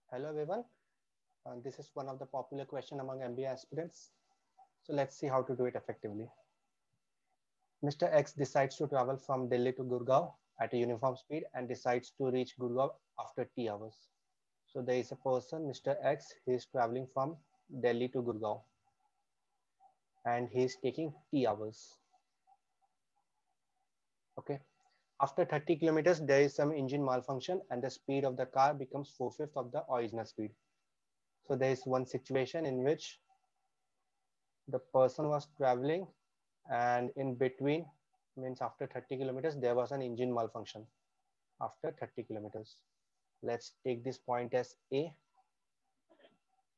Hello everyone. This is one of the popular question among MBA aspirants. So let's see how to do it effectively. Mr. X decides to travel from Delhi to Gurgaon at a uniform speed and decides to reach Gurgaon after T hours. So there is a person, Mr. X, he is traveling from Delhi to Gurgaon and he is taking T hours. Okay. After 30 kilometers, there is some engine malfunction and the speed of the car becomes 4/5 of the original speed. So there is one situation in which the person was traveling and in between, means after 30 kilometers there was an engine malfunction after 30 kilometers. Let's take this point as A,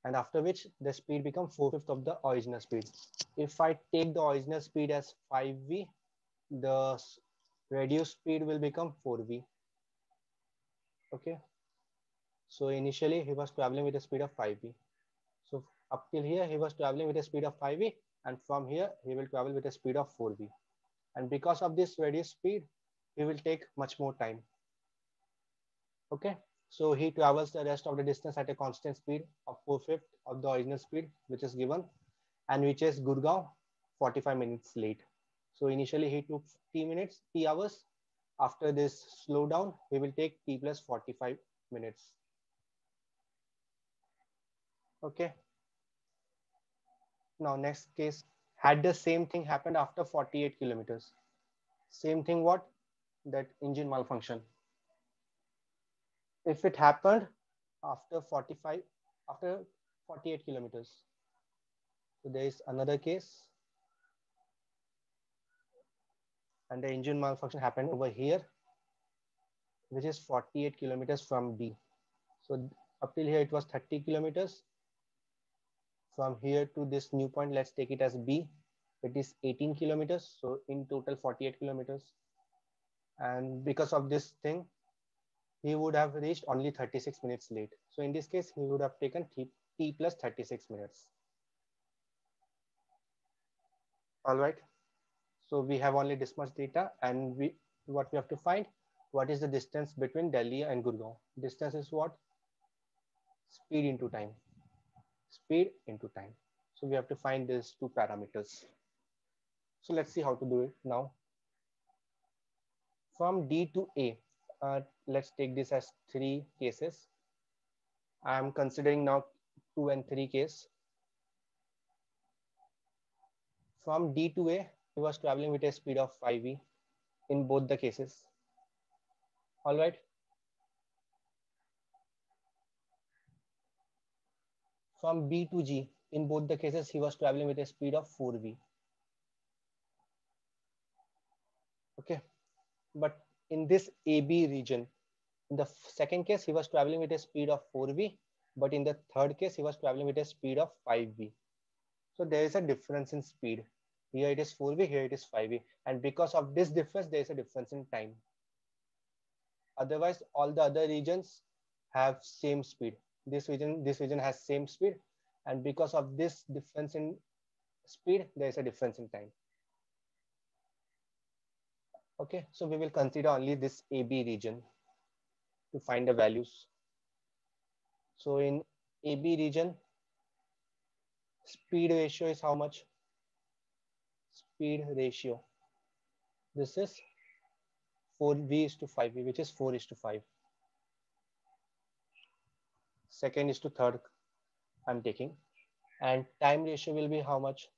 and after which the speed becomes 4/5 of the original speed. If I take the original speed as 5V, the reduced speed will become 4V. Okay, so initially he was traveling with a speed of 5V. So up till here he was traveling with a speed of 5V, and from here he will travel with a speed of 4V. And because of this reduced speed, he will take much more time. Okay, so he travels the rest of the distance at a constant speed of 4/5 of the original speed, which is given, and reaches Gurgaon 45 minutes late. So initially he took T hours. After this slowdown, he will take T plus 45 minutes. Okay, now next case, had the same thing happened after 48 kilometers. Same thing what? That engine malfunction. If it happened after 45, after 48 kilometers. So there is another case and the engine malfunction happened over here, which is 48 kilometers from D. So up till here it was 30 kilometers. From here to this new point, let's take it as B. It is 18 kilometers. So in total 48 kilometers. And because of this thing, he would have reached only 36 minutes late. So in this case, he would have taken T plus 36 minutes. All right. So we have only this much data, and what we have to find, what is the distance between Delhi and Gurgaon? Distance is what? Speed into time. Speed into time. So we have to find these two parameters. So let's see how to do it now. From D to A, let's take this as 3 cases. I'm considering now 2 and 3 case. From D to A, he was traveling with a speed of 5V in both the cases. All right. From B to G, in both the cases, he was traveling with a speed of 4V. Okay. But in this AB region, in the second case, he was traveling with a speed of 4V, but in the third case, he was traveling with a speed of 5V. So there is a difference in speed. Here it is 4V, here it is 5V. And because of this difference, there is a difference in time. Otherwise, all the other regions have same speed. This region has same speed. And because of this difference in speed, there is a difference in time. Okay, so we will consider only this AB region to find the values. So in AB region, speed ratio is how much? Speed ratio. This is 4V is to 5V, which is 4 is to 5. Second is to third I'm taking. And time ratio will be how much?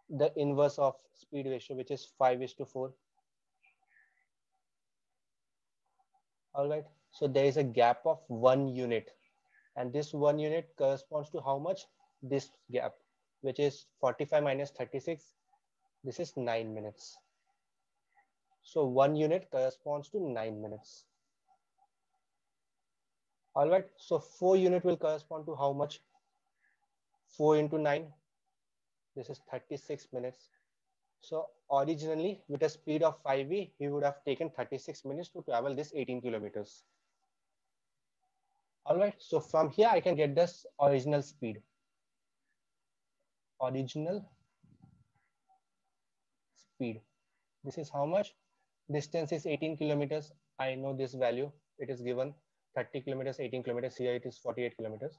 The inverse of speed ratio, which is 5 is to 4. All right. So there is a gap of 1 unit. And this 1 unit corresponds to how much? This gap, which is 45 minus 36. This is 9 minutes. So 1 unit corresponds to 9 minutes. All right. So 4 unit will correspond to how much? 4 into 9. This is 36 minutes. So originally with a speed of 5V, he would have taken 36 minutes to travel this 18 kilometers. All right. So from here, I can get this original speed. Original speed. This is how much? Distance is 18 kilometers. I know this value. It is given 30 kilometers, 18 kilometers. Here it is 48 kilometers.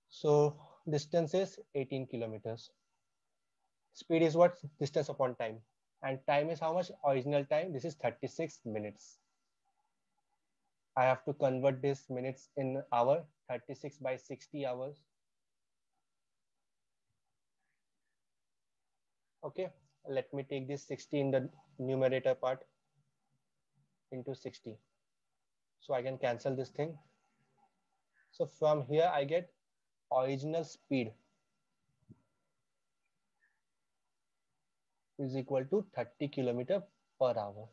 So distance is 18 kilometers. Speed is what? Distance upon time. And time is how much? Original time. This is 36 minutes. I have to convert this minutes in hour. 36 by 60 hours. Okay, let me take this 60 in the numerator part into 60. So I can cancel this thing. So from here I get original speed is equal to 30 kilometer per hour.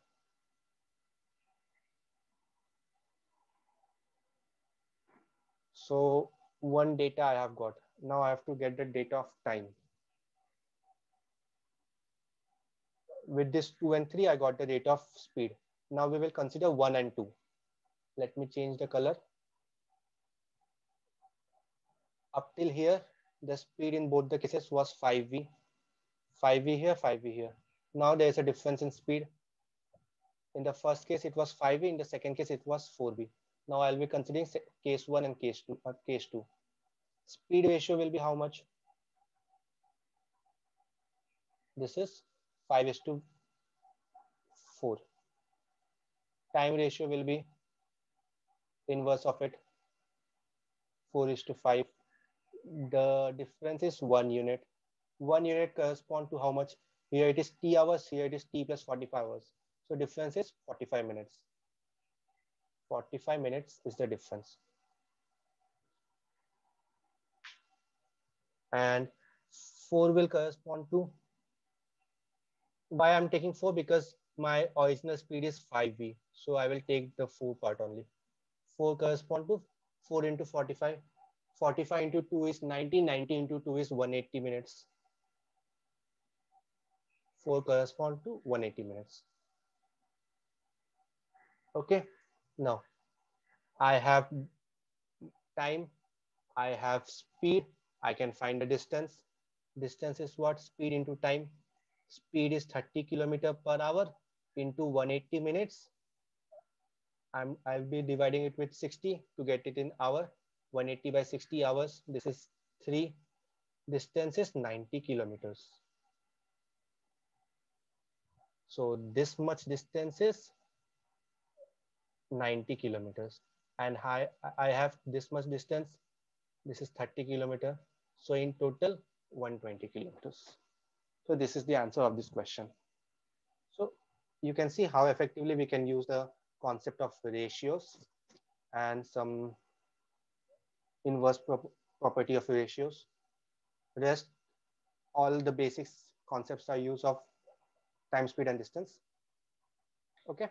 So one data I have got. Now I have to get the data of time. With this 2 and 3, I got the data of speed. Now we will consider 1 and 2. Let me change the color. Up till here, the speed in both the cases was 5v. 5v here, 5v here. Now there is a difference in speed. In the first case, it was 5v. In the second case, it was 4v. Now I'll be considering case 1 and case 2. Speed ratio will be how much? This is 5:4. Time ratio will be inverse of it, 4:5. The difference is 1 unit. 1 unit corresponds to how much? Here it is t hours, here it is t plus 45 hours. So difference is 45 minutes. 45 minutes is the difference. And 4 will correspond to, why I'm taking 4? Because my original speed is 5v. So I will take the 4 part only. 4 correspond to 4 into 45. 45 into 2 is 90. 90 into 2 is 180 minutes. 4 correspond to 180 minutes. Okay. Now I have time. I have speed. I can find the distance. Distance is what? Speed into time. Speed is 30 kilometer per hour into 180 minutes. I'll be dividing it with 60 to get it in hour. 180 by 60 hours. This is 3. Distance is 90 kilometers. So this much distance is 90 kilometers. And I have this much distance. This is 30 kilometer. So in total, 120 kilometers. So this is the answer of this question. So you can see how effectively we can use the concept of ratios and some inverse property of ratios. Rest, all the basics concepts are used of time, speed, and distance. Okay.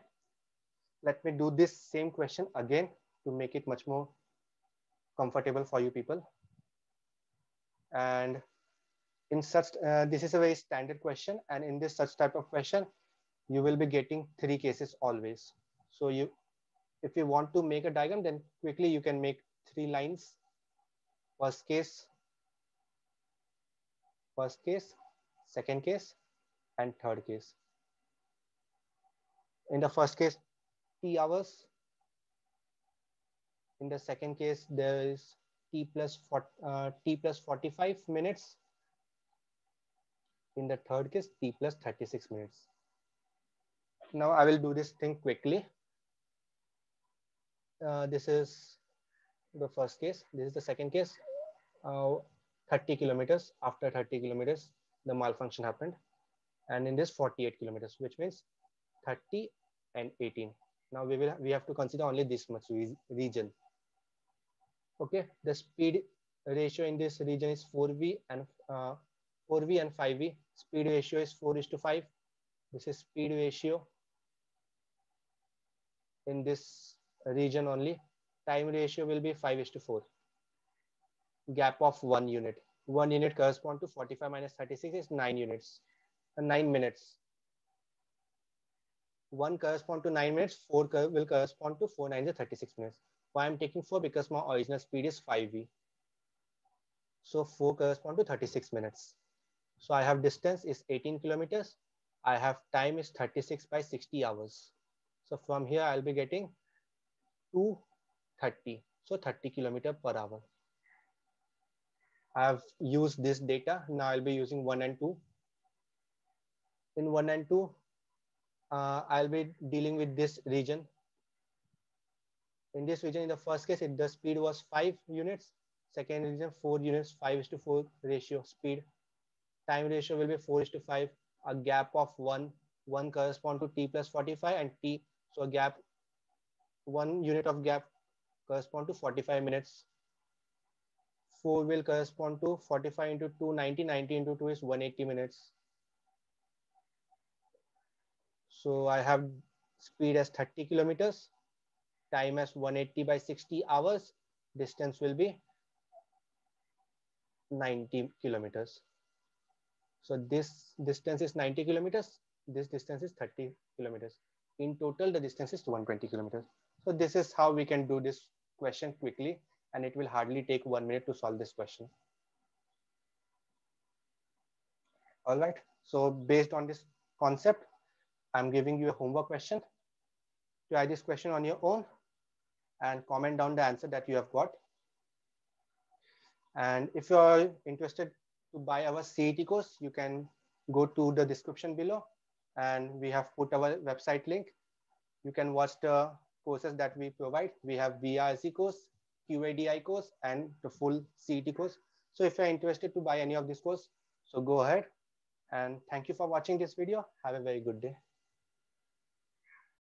Let me do this same question again to make it much more comfortable for you people. And in such, this is a very standard question. And in this such type of question, you will be getting 3 cases always. So if you want to make a diagram, then quickly you can make 3 lines. First case, second case, and third case. In the first case, t hours. In the second case, there is t plus 45 minutes. In the third case, t plus 36 minutes. Now I will do this thing quickly. This is the first case. This is the second case. 30 kilometers. After 30 kilometers, the malfunction happened. And in this 48 kilometers, which means 30 and 18. Now we have to consider only this much region. Okay, the speed ratio in this region is 4v and 5v. Speed ratio is 4:5. This is speed ratio in this region only. Time ratio will be 5:4. Gap of 1 unit. 1 unit correspond to 45 minus 36 is 9 units. 9 minutes. 1 correspond to 9 minutes. 4 will correspond to 4 9 is 36 minutes. Why I'm taking 4? Because my original speed is 5v. So 4 correspond to 36 minutes. So I have distance is 18 kilometers. I have time is 36 by 60 hours. So from here I'll be getting to 30. So 30 kilometer per hour. I have used this data. Now I'll be using 1 and 2. In 1 and 2, I'll be dealing with this region. In this region, in the first case, the speed was 5 units. Second region, 4 units, 5:4 ratio speed. Time ratio will be 4:5. A gap of 1. 1 correspond to t plus 45 and t. So a gap, 1 unit of gap correspond to 45 minutes. 4 will correspond to 45 into 2, 90. 90 into 2 is 180 minutes. So I have speed as 30 kilometers, time as 180 by 60 hours, distance will be 90 kilometers. So this distance is 90 kilometers, this distance is 30 kilometers. In total, the distance is 120 kilometers. So this is how we can do this question quickly, and it will hardly take 1 minute to solve this question. All right, so based on this concept, I'm giving you a homework question. Try this question on your own and comment down the answer that you have got. And if you are interested to buy our CET course, you can go to the description below, and we have put our website link. You can watch the courses that we provide. We have VRC course, QADI course, and the full CET course. So if you're interested to buy any of this course, so go ahead. And thank you for watching this video. Have a very good day.